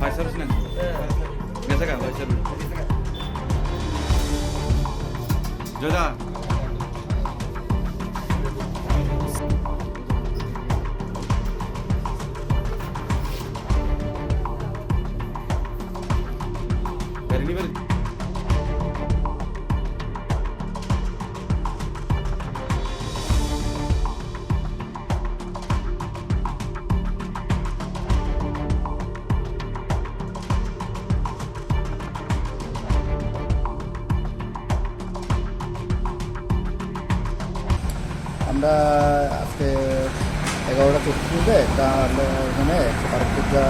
Paisar sini. Biasa kan Paisar. Joda. Dari ini balik. আমরা আজকে 11টা 34 একটা আমরা এখানে পার্কটা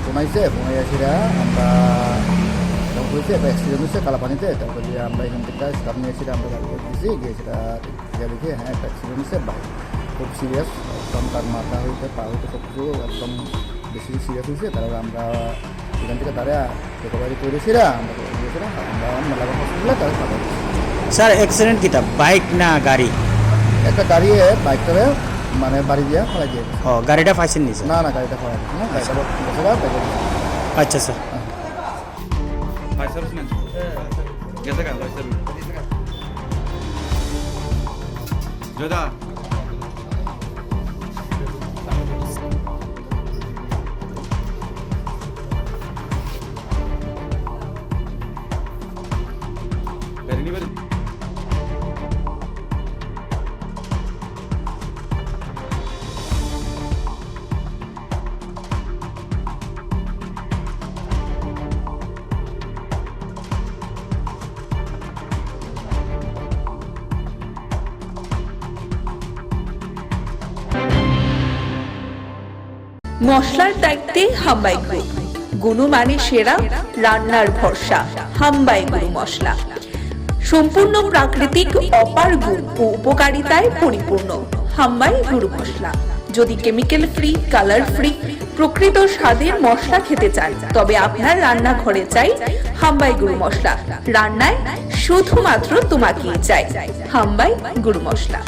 ঘুমাইছে ঘুমাইয়াছিরা আমরা হয়েছে একটা অ্যাক্সিডেন্ট হয়েছে কালাপানিতে। তারপরে আমরা এখান থেকে স্টাফ নিয়েছিলাম, আমরা গাড়ি করে দিয়েছি গিয়ে সেটা দেখে হ্যাঁ একটা অ্যাক্সিডেন্ট হয়েছে, খুব সিরিয়াস, একদম তার মাথা হইতে পা হইতে সব কিছু একদম বেশি সিরিয়াস হয়েছে। তারপরে আমরা এখান থেকে তারা রিকভারি করেছিলাম, আমরা গিয়েছিলাম আমরা মেলাঘাট হসপিটালে তারা খাবার। স্যার অ্যাক্সিডেন্ট কিটা বাইক না গাড়ি? একটা গাড়ি বাইকটারে মানে বাড়ি দিয়া ফেলাই দিয়ে ও গাড়িটা পাইছেন নি স্যার? না না গাড়িটা ফেলাই না, গাড়িটা বসে আচ্ছা sir. Paisar sini. Biasa kan Paisar. Joda. Dari ini balik. মশলার দায়িত্বে হাম্বাই গ্রুপ, গুণমানে সেরা, রান্নার ভরসা হাম্বাই গুরু মশলা। সম্পূর্ণ প্রাকৃতিক, অপার গুণ ও উপকারিতায় পরিপূর্ণ হাম্বাই গুরু মশলা। যদি কেমিক্যাল ফ্রি, কালার ফ্রি, প্রকৃত স্বাদের মশলা খেতে চান তবে আপনার রান্নাঘরে চাই হাম্বাই গুরু মশলা। রান্নায় শুধুমাত্র তোমাকেই চাই হাম্বাই গুরু মশলা।